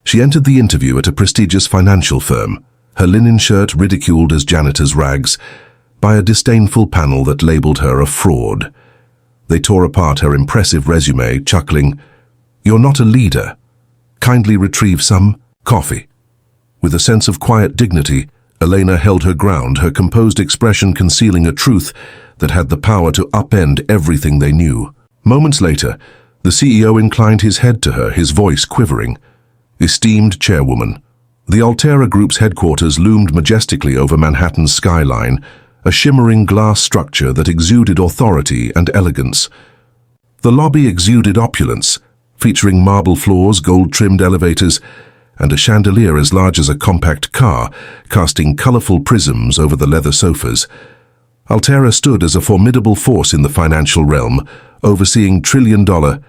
She entered the interview at a prestigious financial firm, her linen shirt ridiculed as janitor's rags by a disdainful panel that labeled her a fraud. They tore apart her impressive resume, chuckling, "You're not a leader. Kindly retrieve some coffee." With a sense of quiet dignity, Elena held her ground, her composed expression concealing a truth that had the power to upend everything they knew. Moments later, the CEO inclined his head to her, his voice quivering. "Esteemed Chairwoman." The Altera Group's headquarters loomed majestically over Manhattan's skyline, a shimmering glass structure that exuded authority and elegance. The lobby exuded opulence, featuring marble floors, gold-trimmed elevators, and a chandelier as large as a compact car, casting colorful prisms over the leather sofas. Altera stood as a formidable force in the financial realm, overseeing trillion-dollar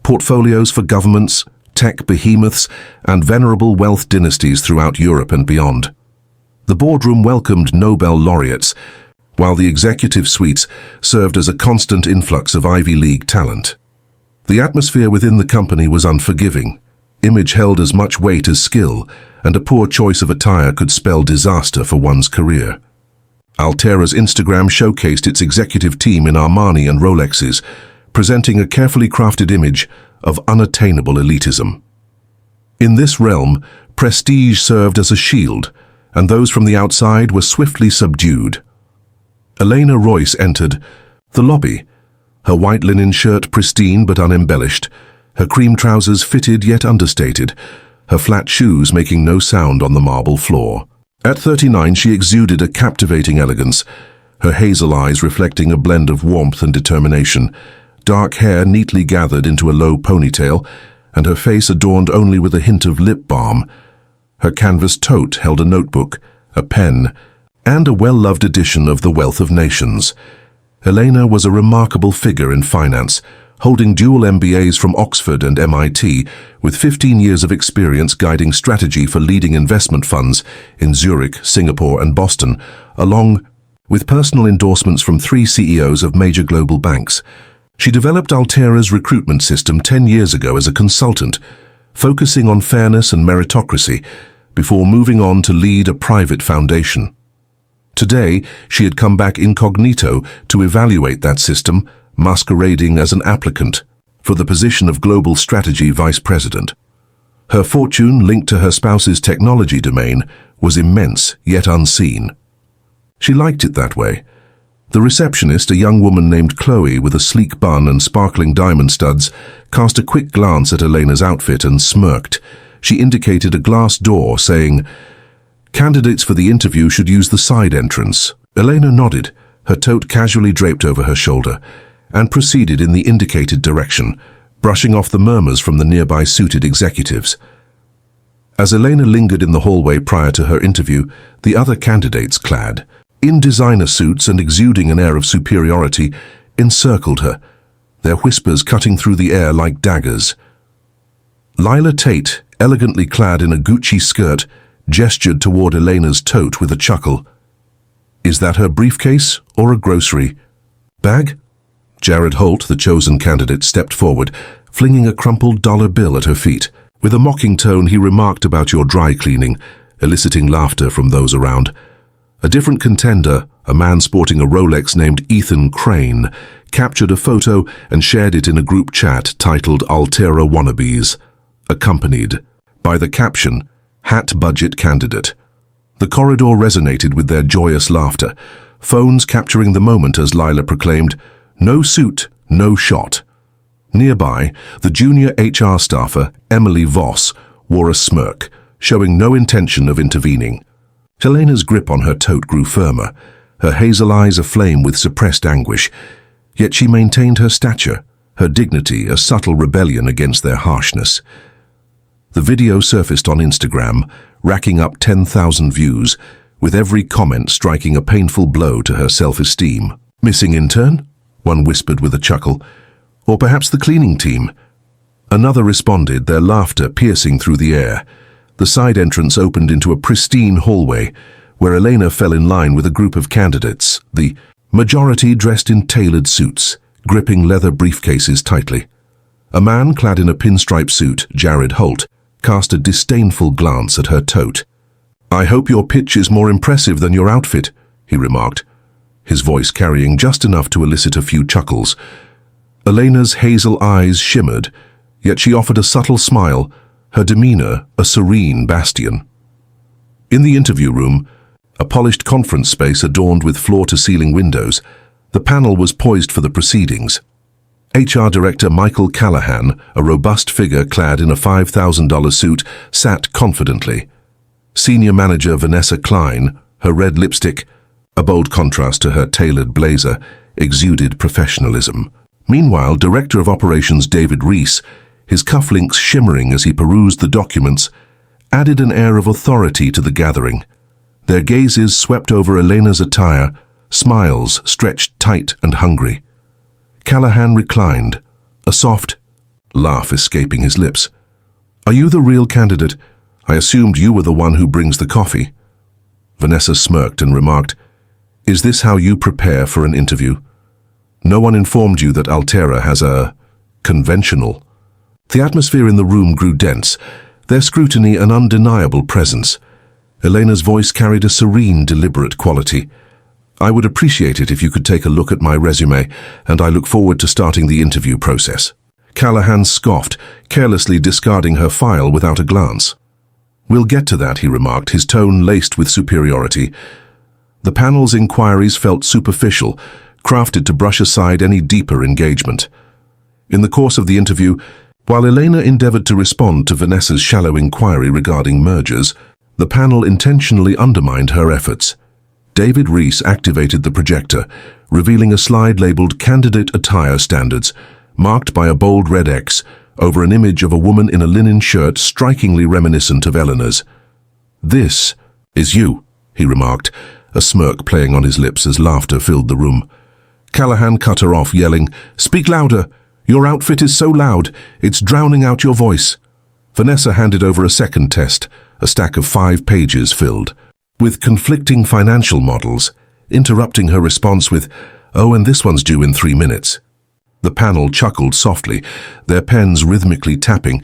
portfolios for governments, tech behemoths, and venerable wealth dynasties throughout Europe and beyond. The boardroom welcomed Nobel laureates, while the executive suites served as a constant influx of Ivy League talent. The atmosphere within the company was unforgiving. Image held as much weight as skill, and a poor choice of attire could spell disaster for one's career. Altera's Instagram showcased its executive team in Armani and Rolexes, presenting a carefully crafted image of unattainable elitism. In this realm, prestige served as a shield, and those from the outside were swiftly subdued. Elena Royce entered the lobby, her white linen shirt pristine but unembellished, her cream trousers fitted yet understated, her flat shoes making no sound on the marble floor. At 39, she exuded a captivating elegance, her hazel eyes reflecting a blend of warmth and determination, dark hair neatly gathered into a low ponytail, and her face adorned only with a hint of lip balm. Her canvas tote held a notebook, a pen, and a well-loved edition of The Wealth of Nations. Elena was a remarkable figure in finance, holding dual MBAs from Oxford and MIT, with 15 years of experience guiding strategy for leading investment funds in Zurich, Singapore, and Boston, along with personal endorsements from 3 CEOs of major global banks. She developed Altera's recruitment system 10 years ago as a consultant, focusing on fairness and meritocracy, before moving on to lead a private foundation. Today, she had come back incognito to evaluate that system, masquerading as an applicant for the position of Global Strategy Vice President. Her fortune, linked to her spouse's technology domain, was immense yet unseen. She liked it that way. The receptionist, a young woman named Chloe with a sleek bun and sparkling diamond studs, cast a quick glance at Elena's outfit and smirked. She indicated a glass door, saying, "Candidates for the interview should use the side entrance." Elena nodded, her tote casually draped over her shoulder, and proceeded in the indicated direction, brushing off the murmurs from the nearby suited executives. As Elena lingered in the hallway prior to her interview, the other candidates, clad in designer suits and exuding an air of superiority, encircled her, their whispers cutting through the air like daggers. Lila Tate, elegantly clad in a Gucci skirt, gestured toward Elena's tote with a chuckle. "Is that her briefcase or a grocery bag?" Jared Holt, the chosen candidate, stepped forward, flinging a crumpled dollar bill at her feet. With a mocking tone, he remarked about your dry cleaning, eliciting laughter from those around. A different contender, a man sporting a Rolex named Ethan Crane, captured a photo and shared it in a group chat titled Altera Wannabes, accompanied by the caption, "Hat Budget Candidate." The corridor resonated with their joyous laughter, phones capturing the moment as Lila proclaimed, "No suit, no shot." Nearby, the junior HR staffer, Emily Voss, wore a smirk, showing no intention of intervening. Elena's grip on her tote grew firmer, her hazel eyes aflame with suppressed anguish, yet she maintained her stature, her dignity a subtle rebellion against their harshness. The video surfaced on Instagram, racking up 10,000 views, with every comment striking a painful blow to her self-esteem. "Missing intern?" one whispered with a chuckle. "Or perhaps the cleaning team?" Another responded, their laughter piercing through the air. The side entrance opened into a pristine hallway, where Elena fell in line with a group of candidates, the majority dressed in tailored suits, gripping leather briefcases tightly. A man clad in a pinstripe suit, Jared Holt, cast a disdainful glance at her tote. "I hope your pitch is more impressive than your outfit," he remarked, his voice carrying just enough to elicit a few chuckles. Elena's hazel eyes shimmered, yet she offered a subtle smile, her demeanor a serene bastion. In the interview room, a polished conference space adorned with floor-to-ceiling windows, the panel was poised for the proceedings. HR Director Michael Callahan, a robust figure clad in a $5,000 suit, sat confidently. Senior Manager Vanessa Klein, her red lipstick, a bold contrast to her tailored blazer, exuded professionalism. Meanwhile, Director of Operations David Reese, his cufflinks shimmering as he perused the documents, added an air of authority to the gathering. Their gazes swept over Elena's attire, smiles stretched tight and hungry. Callahan reclined, a soft laugh escaping his lips. "Are you the real candidate? I assumed you were the one who brings the coffee." Vanessa smirked and remarked, "Is this how you prepare for an interview? No one informed you that Altera has a conventional." The atmosphere in the room grew dense, their scrutiny an undeniable presence. Elena's voice carried a serene, deliberate quality. "I would appreciate it if you could take a look at my resume, and I look forward to starting the interview process." Callahan scoffed, carelessly discarding her file without a glance. "We'll get to that," he remarked, his tone laced with superiority. The panel's inquiries felt superficial, crafted to brush aside any deeper engagement. In the course of the interview, while Elena endeavored to respond to Vanessa's shallow inquiry regarding mergers, the panel intentionally undermined her efforts. David Reese activated the projector, revealing a slide labeled Candidate Attire Standards, marked by a bold red X, over an image of a woman in a linen shirt strikingly reminiscent of Eleanor's. "This is you," he remarked, a smirk playing on his lips as laughter filled the room. Callahan cut her off, yelling, "Speak louder! Your outfit is so loud, it's drowning out your voice." Vanessa handed over a second test, a stack of 5 pages filled with conflicting financial models, interrupting her response with, "Oh, and this one's due in 3 minutes." The panel chuckled softly, their pens rhythmically tapping,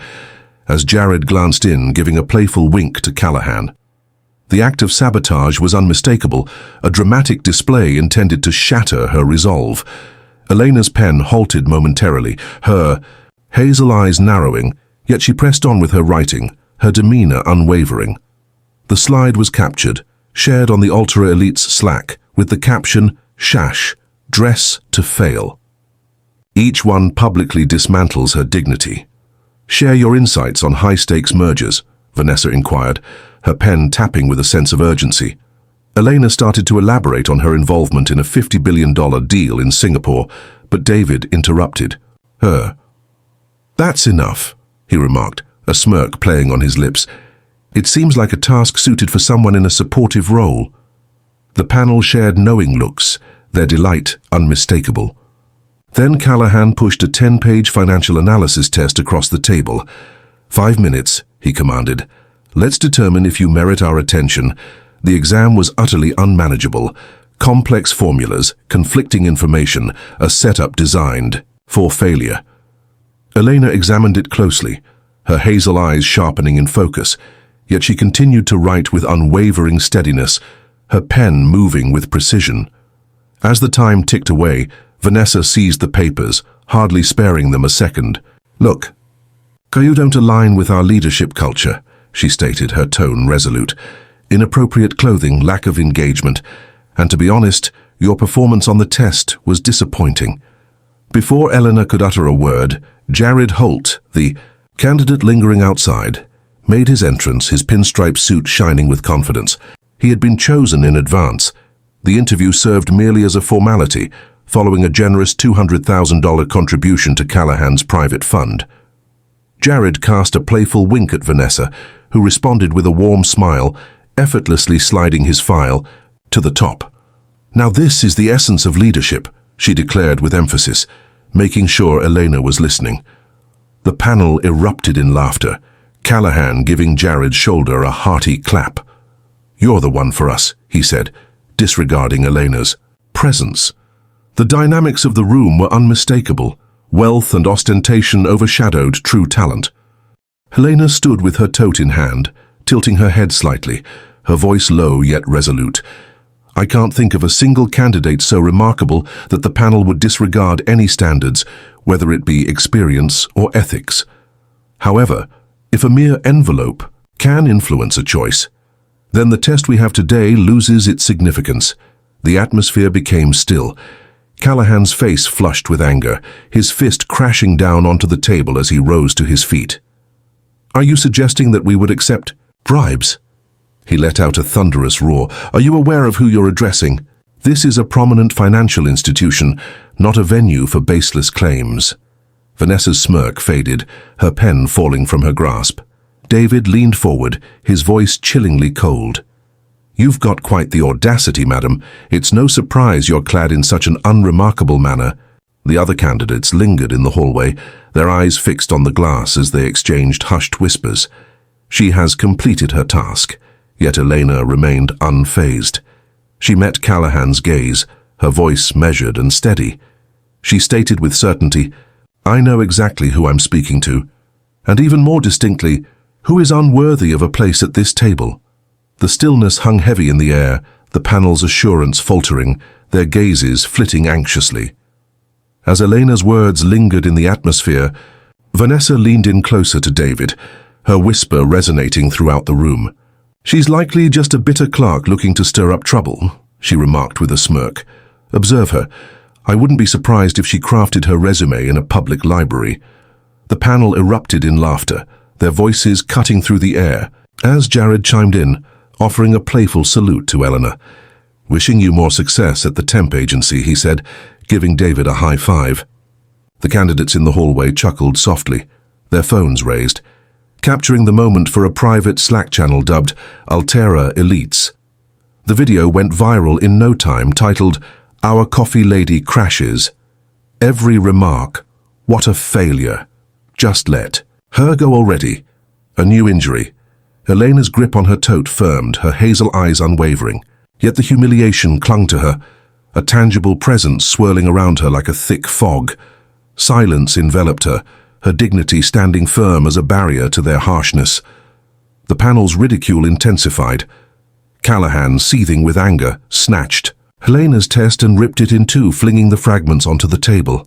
as Jared glanced in, giving a playful wink to Callahan. The act of sabotage was unmistakable, a dramatic display intended to shatter her resolve. Elena's pen halted momentarily, her hazel eyes narrowing, yet she pressed on with her writing, her demeanor unwavering. The slide was captured, shared on the Ultra Elite's Slack, with the caption, "Shash, dress to fail." Each one publicly dismantles her dignity. "Share your insights on high-stakes mergers," Vanessa inquired, her pen tapping with a sense of urgency. Elena started to elaborate on her involvement in a $50 billion deal in Singapore, but David interrupted her. "That's enough," he remarked, a smirk playing on his lips. "It seems like a task suited for someone in a supportive role." The panel shared knowing looks, their delight unmistakable. Then Callahan pushed a 10-page financial analysis test across the table. 5 minutes, he commanded. "Let's determine if you merit our attention." The exam was utterly unmanageable. Complex formulas, conflicting information, a setup designed for failure. Elena examined it closely, her hazel eyes sharpening in focus, yet she continued to write with unwavering steadiness, her pen moving with precision. As the time ticked away, Vanessa seized the papers, hardly sparing them a second. "Look, you don't align with our leadership culture," she stated, her tone resolute. "Inappropriate clothing, lack of engagement, and to be honest, your performance on the test was disappointing." Before Eleanor could utter a word, Jared Holt, the candidate lingering outside, made his entrance, his pinstripe suit shining with confidence. He had been chosen in advance. The interview served merely as a formality, following a generous $200,000 contribution to Callahan's private fund. Jared cast a playful wink at Vanessa, who responded with a warm smile, effortlessly sliding his file to the top. "Now this is the essence of leadership," she declared with emphasis, making sure Elena was listening. The panel erupted in laughter, Callahan giving Jared's shoulder a hearty clap. "You're the one for us," he said, disregarding Elena's presence. The dynamics of the room were unmistakable. Wealth and ostentation overshadowed true talent. Helena stood with her tote in hand, tilting her head slightly, her voice low yet resolute. I can't think of a single candidate so remarkable that the panel would disregard any standards, whether it be experience or ethics. However, if a mere envelope can influence a choice, then the test we have today loses its significance. The atmosphere became still. Callahan's face flushed with anger, his fist crashing down onto the table as he rose to his feet. Are you suggesting that we would accept bribes? He let out a thunderous roar. Are you aware of who you're addressing? This is a prominent financial institution, not a venue for baseless claims. Vanessa's smirk faded, her pen falling from her grasp. David leaned forward, his voice chillingly cold. You've got quite the audacity, madam. It's no surprise you're clad in such an unremarkable manner. The other candidates lingered in the hallway, their eyes fixed on the glass as they exchanged hushed whispers. She has completed her task, yet Elena remained unfazed. She met Callahan's gaze, her voice measured and steady. She stated with certainty, I know exactly who I'm speaking to, and even more distinctly, who is unworthy of a place at this table. The stillness hung heavy in the air, the panel's assurance faltering, their gazes flitting anxiously. As Elena's words lingered in the atmosphere, Vanessa leaned in closer to David, her whisper resonating throughout the room. She's likely just a bitter clerk looking to stir up trouble, she remarked with a smirk. Observe her. I wouldn't be surprised if she crafted her resume in a public library. The panel erupted in laughter, their voices cutting through the air, as Jared chimed in, offering a playful salute to Eleanor. Wishing you more success at the temp agency, he said, giving David a high five. The candidates in the hallway chuckled softly, their phones raised, capturing the moment for a private Slack channel dubbed Altera Elites. The video went viral in no time, titled, Our Coffee Lady Crashes. Every remark, what a failure. Just let her go already. A new injury. Elena's grip on her tote firmed, her hazel eyes unwavering. Yet the humiliation clung to her, a tangible presence swirling around her like a thick fog. Silence enveloped her, her dignity standing firm as a barrier to their harshness. The panel's ridicule intensified. Callahan, seething with anger, snatched Helena's test and ripped it in two, flinging the fragments onto the table.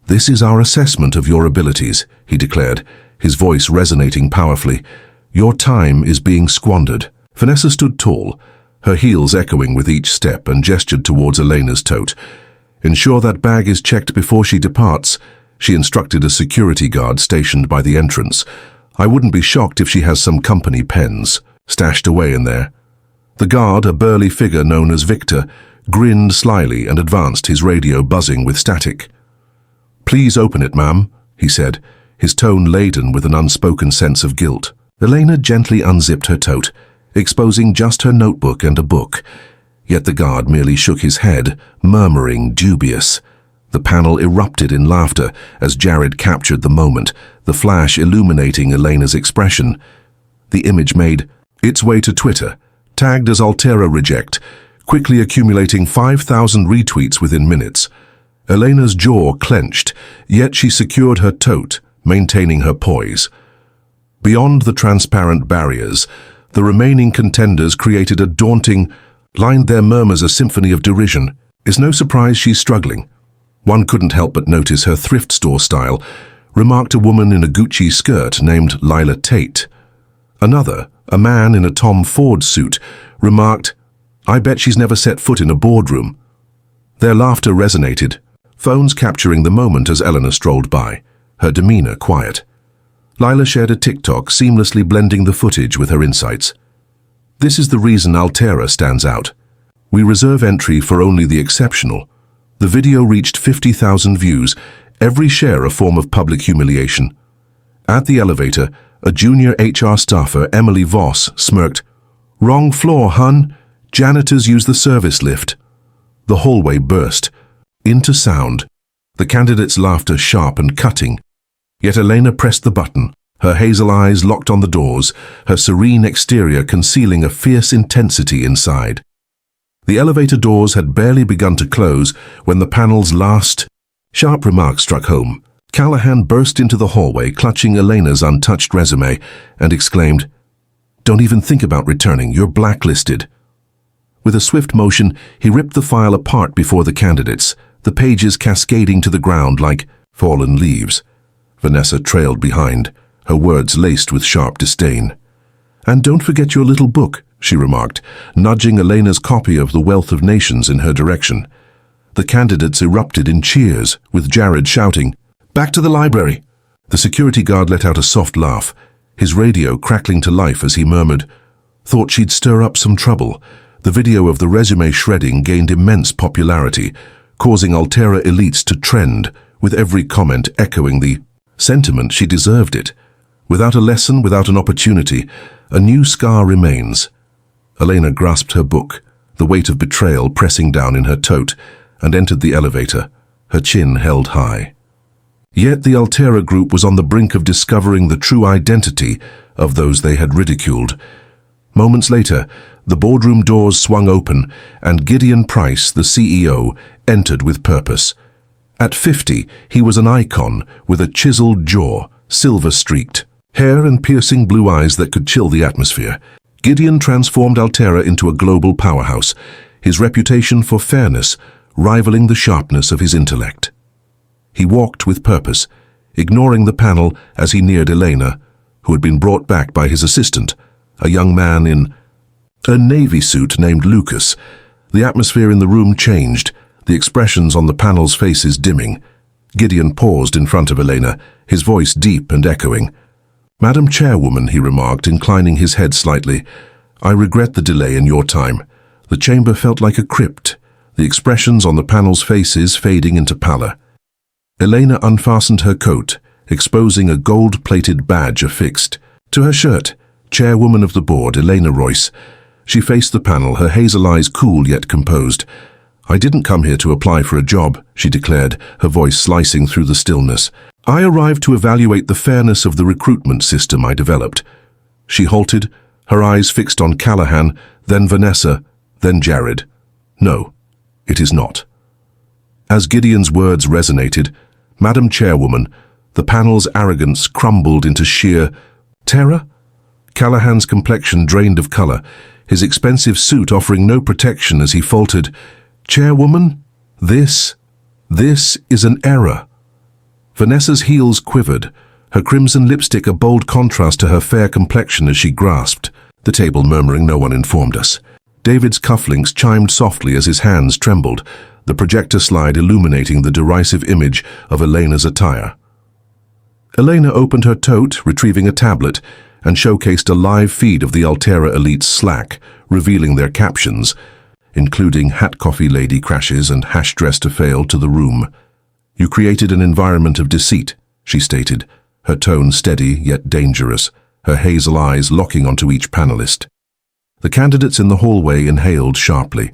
This is our assessment of your abilities, he declared, his voice resonating powerfully. Your time is being squandered. Vanessa stood tall, her heels echoing with each step, and gestured towards Elena's tote. Ensure that bag is checked before she departs, she instructed a security guard stationed by the entrance. I wouldn't be shocked if she has some company pens stashed away in there. The guard, a burly figure known as Victor, grinned slyly and advanced, his radio buzzing with static. Please open it, ma'am, he said, his tone laden with an unspoken sense of guilt. Elena gently unzipped her tote, exposing just her notebook and a book. Yet the guard merely shook his head, murmuring dubious. The panel erupted in laughter as Jared captured the moment, the flash illuminating Elena's expression. The image made its way to Twitter, tagged as Altera Reject, quickly accumulating 5,000 retweets within minutes. Elena's jaw clenched, yet she secured her tote, maintaining her poise. Beyond the transparent barriers, the remaining contenders created a daunting, lined their murmurs a symphony of derision. It's no surprise she's struggling. One couldn't help but notice her thrift store style, remarked a woman in a Gucci skirt named Lila Tate. Another, a man in a Tom Ford suit, remarked, I bet she's never set foot in a boardroom. Their laughter resonated, phones capturing the moment as Eleanor strolled by, her demeanor quiet. Lila shared a TikTok, seamlessly blending the footage with her insights. This is the reason Altera stands out. We reserve entry for only the exceptional. The video reached 50,000 views, every share a form of public humiliation. At the elevator, a junior HR staffer, Emily Voss, smirked, Wrong floor, hun. Janitors use the service lift. The hallway burst into sound, the candidate's laughter sharp and cutting. Yet Elena pressed the button, her hazel eyes locked on the doors, her serene exterior concealing a fierce intensity inside. The elevator doors had barely begun to close when the panel's last sharp remark struck home. Callahan burst into the hallway, clutching Elena's untouched resume, and exclaimed, "Don't even think about returning, you're blacklisted." With a swift motion, he ripped the file apart before the candidates, the pages cascading to the ground like fallen leaves. Vanessa trailed behind, her words laced with sharp disdain. "And don't forget your little book," she remarked, nudging Elena's copy of The Wealth of Nations in her direction. The candidates erupted in cheers, with Jared shouting, "Back to the library!" The security guard let out a soft laugh, his radio crackling to life as he murmured, "Thought she'd stir up some trouble." The video of the resume shredding gained immense popularity, causing Altera elites to trend, with every comment echoing the sentiment she deserved it. Without a lesson, without an opportunity, a new scar remains. Elena grasped her book, the weight of betrayal pressing down in her tote, and entered the elevator, her chin held high. Yet the Altera group was on the brink of discovering the true identity of those they had ridiculed. Moments later, the boardroom doors swung open, and Gideon Price, the CEO, entered with purpose. At 50, he was an icon with a chiseled jaw, silver-streaked, hair and piercing blue eyes that could chill the atmosphere. Gideon transformed Altera into a global powerhouse, his reputation for fairness rivaling the sharpness of his intellect. He walked with purpose, ignoring the panel as he neared Elena, who had been brought back by his assistant, a young man in a navy suit named Lucas. The atmosphere in the room changed, the expressions on the panel's faces dimming. Gideon paused in front of Elena, his voice deep and echoing. "Madam Chairwoman," he remarked, inclining his head slightly, "I regret the delay in your time." The chamber felt like a crypt, the expressions on the panel's faces fading into pallor. Elena unfastened her coat, exposing a gold-plated badge affixed to her shirt. Chairwoman of the board, Elena Royce. She faced the panel, her hazel eyes cool yet composed. "I didn't come here to apply for a job," she declared, her voice slicing through the stillness. "I arrived to evaluate the fairness of the recruitment system I developed." She halted, her eyes fixed on Callahan, then Vanessa, then Jared. "No, it is not." As Gideon's words resonated, "Madam Chairwoman," the panel's arrogance crumbled into sheer terror. Callahan's complexion drained of color, his expensive suit offering no protection as he faltered, "Chairwoman, this is an error." Vanessa's heels quivered, her crimson lipstick a bold contrast to her fair complexion as she grasped the table, murmuring, "No one informed us." David's cufflinks chimed softly as his hands trembled, the projector slide illuminating the derisive image of Elena's attire. Elena opened her tote, retrieving a tablet, and showcased a live feed of the Altera Elite's Slack, revealing their captions, including "Hat Coffee Lady crashes" and "Hash dress to fail" to the room. "You created an environment of deceit," she stated, her tone steady yet dangerous, her hazel eyes locking onto each panelist. The candidates in the hallway inhaled sharply,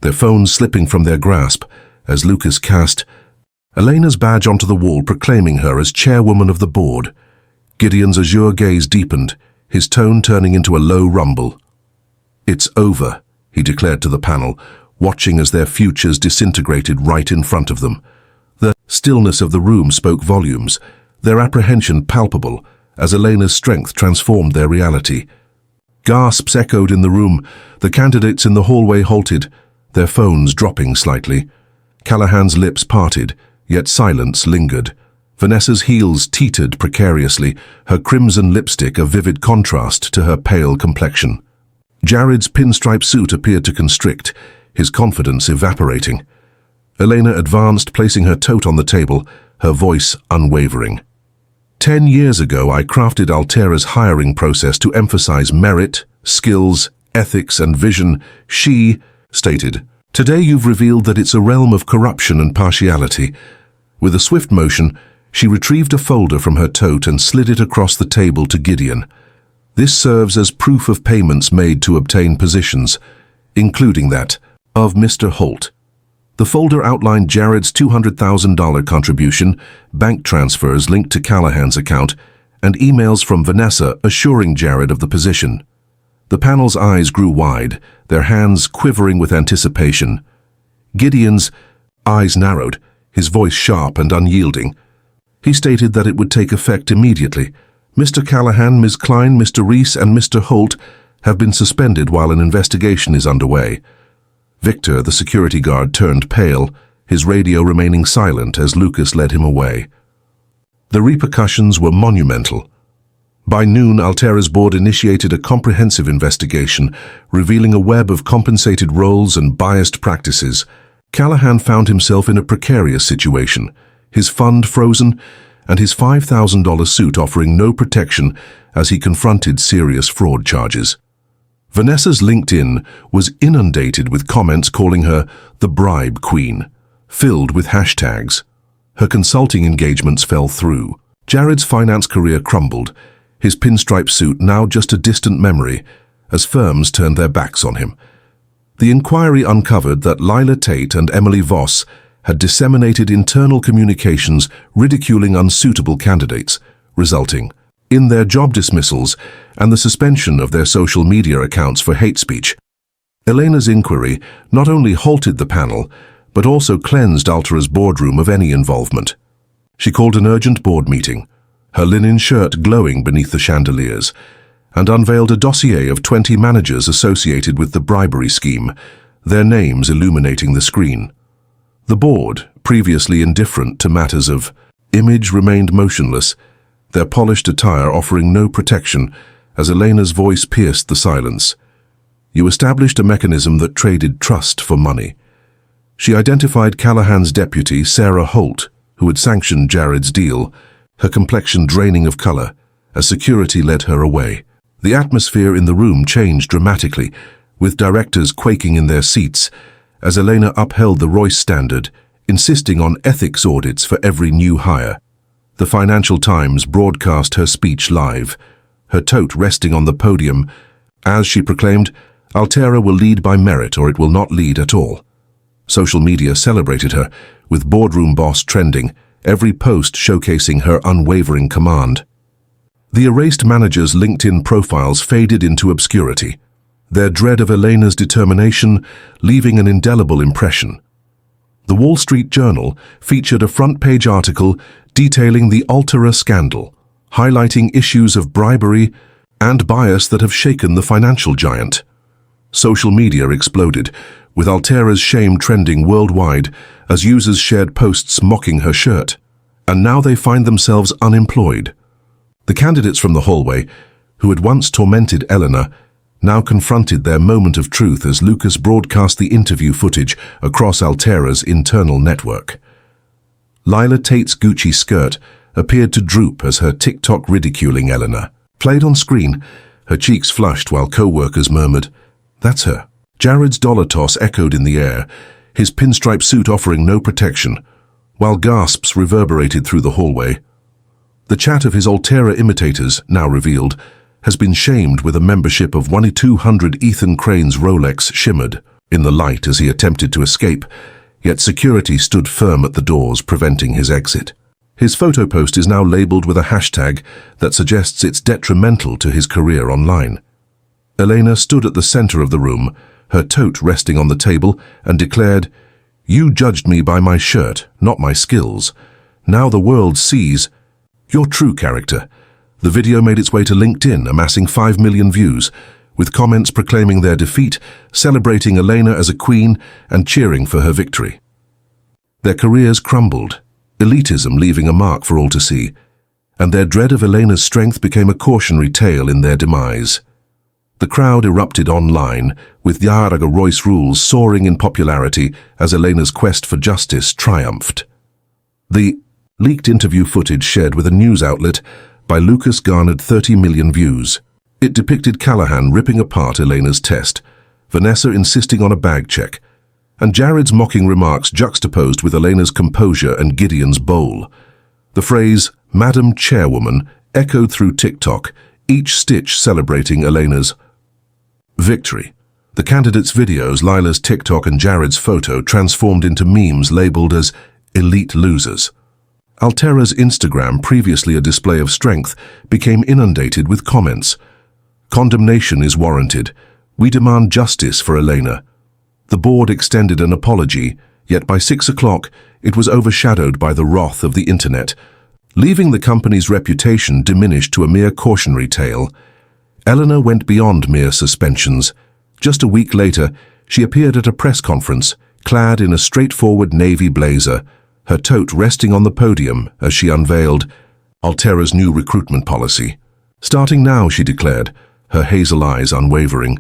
their phones slipping from their grasp as Lucas cast Elena's badge onto the wall, proclaiming her as chairwoman of the board. Gideon's azure gaze deepened, his tone turning into a low rumble. "It's over," he declared to the panel, watching as their futures disintegrated right in front of them. The stillness of the room spoke volumes, their apprehension palpable as Elena's strength transformed their reality. Gasps echoed in the room, the candidates in the hallway halted, their phones dropping slightly. Callahan's lips parted, yet silence lingered. Vanessa's heels teetered precariously, her crimson lipstick a vivid contrast to her pale complexion. Jared's pinstripe suit appeared to constrict, his confidence evaporating. Elena advanced, placing her tote on the table, her voice unwavering. 10 years ago, I crafted Altera's hiring process to emphasize merit, skills, ethics, and vision, she stated. Today you've revealed that it's a realm of corruption and partiality. With a swift motion, she retrieved a folder from her tote and slid it across the table to Gideon. This serves as proof of payments made to obtain positions, including that of Mr. Holt. The folder outlined Jared's $200,000 contribution, bank transfers linked to Callahan's account, and emails from Vanessa assuring Jared of the position. The panel's eyes grew wide, their hands quivering with anticipation. Gideon's eyes narrowed, his voice sharp and unyielding. He stated that it would take effect immediately. Mr. Callahan, Ms. Klein, Mr. Reese, and Mr. Holt have been suspended while an investigation is underway. Victor, the security guard, turned pale, his radio remaining silent as Lucas led him away. The repercussions were monumental. By noon, Altera's board initiated a comprehensive investigation, revealing a web of compensated roles and biased practices. Callahan found himself in a precarious situation, his fund frozen, and his $5,000 suit offering no protection as he confronted serious fraud charges. Vanessa's LinkedIn was inundated with comments calling her the bribe queen, filled with hashtags. Her consulting engagements fell through. Jared's finance career crumbled, his pinstripe suit now just a distant memory, as firms turned their backs on him. The inquiry uncovered that Lila Tate and Emily Voss had disseminated internal communications ridiculing unsuitable candidates, resulting in their job dismissals and the suspension of their social media accounts for hate speech. Elena's inquiry not only halted the panel, but also cleansed Altera's boardroom of any involvement. She called an urgent board meeting, her linen shirt glowing beneath the chandeliers, and unveiled a dossier of 20 managers associated with the bribery scheme, their names illuminating the screen. The board, previously indifferent to matters of image, remained motionless, their polished attire offering no protection as Elena's voice pierced the silence. You established a mechanism that traded trust for money. She identified Callahan's deputy, Sarah Holt, who had sanctioned Jared's deal, her complexion draining of color, as security led her away. The atmosphere in the room changed dramatically, with directors quaking in their seats, as Elena upheld the Royce standard, insisting on ethics audits for every new hire. The Financial Times broadcast her speech live, her tote resting on the podium, as she proclaimed, "Altera will lead by merit or it will not lead at all." Social media celebrated her, with boardroom boss trending, every post showcasing her unwavering command. The erased managers' LinkedIn profiles faded into obscurity, their dread of Elena's determination leaving an indelible impression. The Wall Street Journal featured a front-page article detailing the Altera scandal, highlighting issues of bribery and bias that have shaken the financial giant. Social media exploded, with Altera's shame trending worldwide as users shared posts mocking her shirt. And now they find themselves unemployed. The candidates from the hallway, who had once tormented Elena, now confronted their moment of truth as Lucas broadcast the interview footage across Altera's internal network. Lila Tate's Gucci skirt appeared to droop as her TikTok ridiculing Elena played on screen, her cheeks flushed while co-workers murmured, "That's her." Jared's dollar toss echoed in the air, his pinstripe suit offering no protection, while gasps reverberated through the hallway. The chat of his Altera imitators, now revealed, has been shamed with a membership of 1,200. Ethan Crane's Rolex shimmered in the light as he attempted to escape, yet security stood firm at the doors, preventing his exit. His photo post is now labeled with a hashtag that suggests it's detrimental to his career online. Elena stood at the center of the room, her tote resting on the table, and declared, "You judged me by my shirt, not my skills. Now the world sees your true character." The video made its way to LinkedIn, amassing 5 million views, with comments proclaiming their defeat, celebrating Elena as a queen, and cheering for her victory. Their careers crumbled, elitism leaving a mark for all to see, and their dread of Elena's strength became a cautionary tale in their demise. The crowd erupted online, with Yaraga Royce rules soaring in popularity as Elena's quest for justice triumphed. The leaked interview footage shared with a news outlet by Lucas garnered 30 million views. It depicted Callahan ripping apart Elena's test, Vanessa insisting on a bag check, and Jared's mocking remarks juxtaposed with Elena's composure and Gideon's bowl. The phrase, "Madam Chairwoman," echoed through TikTok, each stitch celebrating Elena's victory. The candidates' videos, Lila's TikTok and Jared's photo transformed into memes labeled as elite losers. Altera's Instagram, previously a display of strength, became inundated with comments. "Condemnation is warranted. We demand justice for Elena." The board extended an apology, yet by 6 o'clock it was overshadowed by the wrath of the internet. Leaving the company's reputation diminished to a mere cautionary tale, Eleanor went beyond mere suspensions. Just a week later, she appeared at a press conference, clad in a straightforward navy blazer, her tote resting on the podium as she unveiled Altera's new recruitment policy. Starting now, she declared, her hazel eyes unwavering,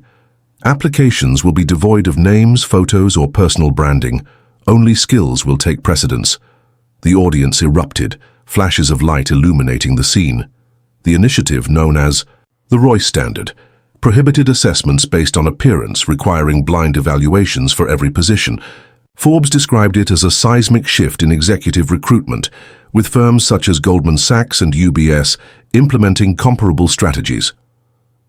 applications will be devoid of names, photos, or personal branding. Only skills will take precedence. The audience erupted, flashes of light illuminating the scene. The initiative, known as the Royce Standard, prohibited assessments based on appearance, requiring blind evaluations for every position. Forbes described it as a seismic shift in executive recruitment, with firms such as Goldman Sachs and UBS implementing comparable strategies.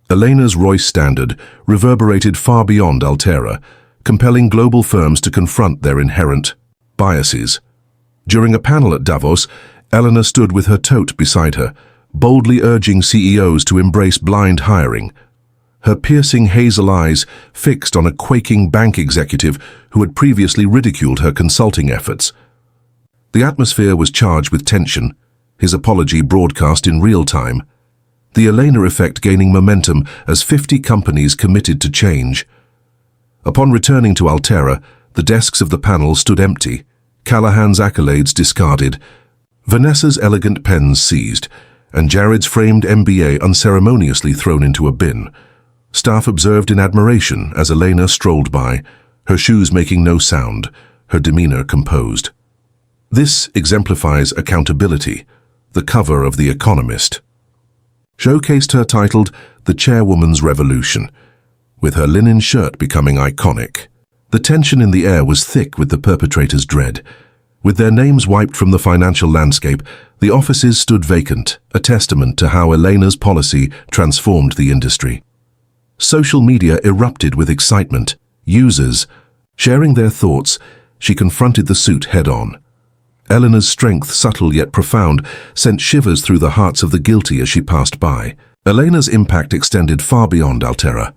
Elena's Royce Standard reverberated far beyond Altera, compelling global firms to confront their inherent biases. During a panel at Davos, Eleanor stood with her tote beside her, boldly urging CEOs to embrace blind hiring. Her piercing hazel eyes fixed on a quaking bank executive who had previously ridiculed her consulting efforts. The atmosphere was charged with tension, his apology broadcast in real time. The Elena effect gaining momentum as 50 companies committed to change. Upon returning to Altera, the desks of the panel stood empty, Callahan's accolades discarded, Vanessa's elegant pens seized, and Jared's framed MBA unceremoniously thrown into a bin. Staff observed in admiration as Elena strolled by, her shoes making no sound, her demeanor composed. This exemplifies accountability. The cover of The Economist showcased her titled The Chairwoman's Revolution, with her linen shirt becoming iconic. The tension in the air was thick with the perpetrators' dread. With their names wiped from the financial landscape, the offices stood vacant, a testament to how Elena's policy transformed the industry. Social media erupted with excitement. Users sharing their thoughts, she confronted the suit head-on. Eleanor's strength, subtle yet profound, sent shivers through the hearts of the guilty as she passed by. Elena's impact extended far beyond Altera.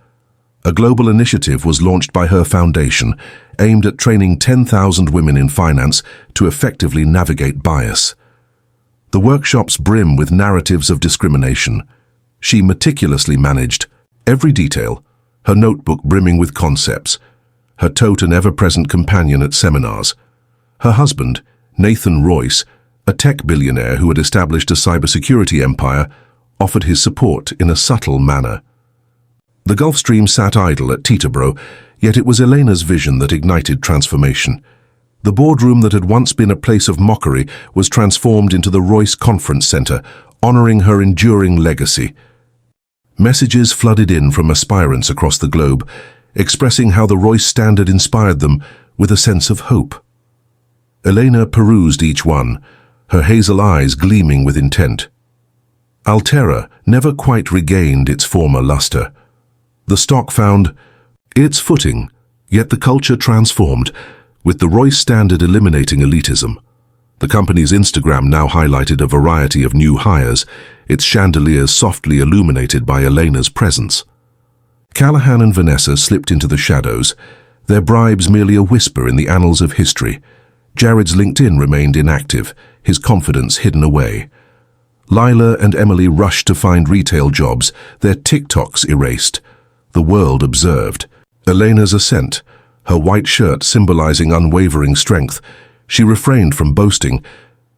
A global initiative was launched by her foundation, aimed at training 10,000 women in finance to effectively navigate bias. The workshops brim with narratives of discrimination. She meticulously managed every detail, her notebook brimming with concepts, her tote an ever-present companion at seminars. Her husband, Nathan Royce, a tech billionaire who had established a cybersecurity empire, offered his support in a subtle manner. The Gulf Stream sat idle at Teterboro, yet it was Elena's vision that ignited transformation. The boardroom that had once been a place of mockery was transformed into the Royce Conference Center, honoring her enduring legacy. Messages flooded in from aspirants across the globe, expressing how the Royce Standard inspired them with a sense of hope. Elena perused each one, her hazel eyes gleaming with intent. Altera never quite regained its former luster. The stock found its footing, yet the culture transformed, with the Royce Standard eliminating elitism. The company's Instagram now highlighted a variety of new hires, its chandeliers softly illuminated by Elena's presence. Callahan and Vanessa slipped into the shadows, their bribes merely a whisper in the annals of history. Jared's LinkedIn remained inactive, his confidence hidden away. Lila and Emily rushed to find retail jobs, their TikToks erased. The world observed. Elena's ascent, her white shirt symbolizing unwavering strength. She refrained from boasting.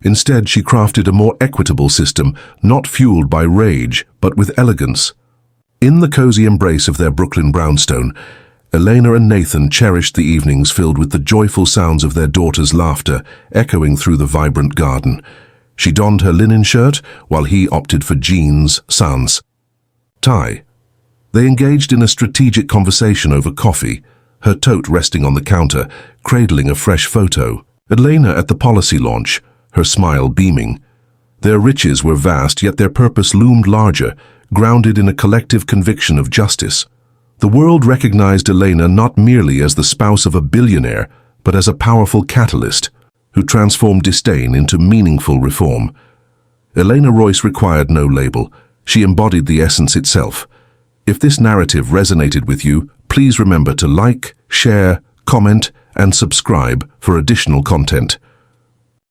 Instead, she crafted a more equitable system, not fueled by rage, but with elegance. In the cozy embrace of their Brooklyn brownstone, Elena and Nathan cherished the evenings filled with the joyful sounds of their daughter's laughter echoing through the vibrant garden. She donned her linen shirt while he opted for jeans, sans tie. They engaged in a strategic conversation over coffee, her tote resting on the counter, cradling a fresh photo. Elena at the policy launch, her smile beaming. Their riches were vast, yet their purpose loomed larger, grounded in a collective conviction of justice. The world recognized Elena not merely as the spouse of a billionaire, but as a powerful catalyst who transformed disdain into meaningful reform. Elena Royce required no label. She embodied the essence itself. If this narrative resonated with you, please remember to like, share, comment, and subscribe for additional content.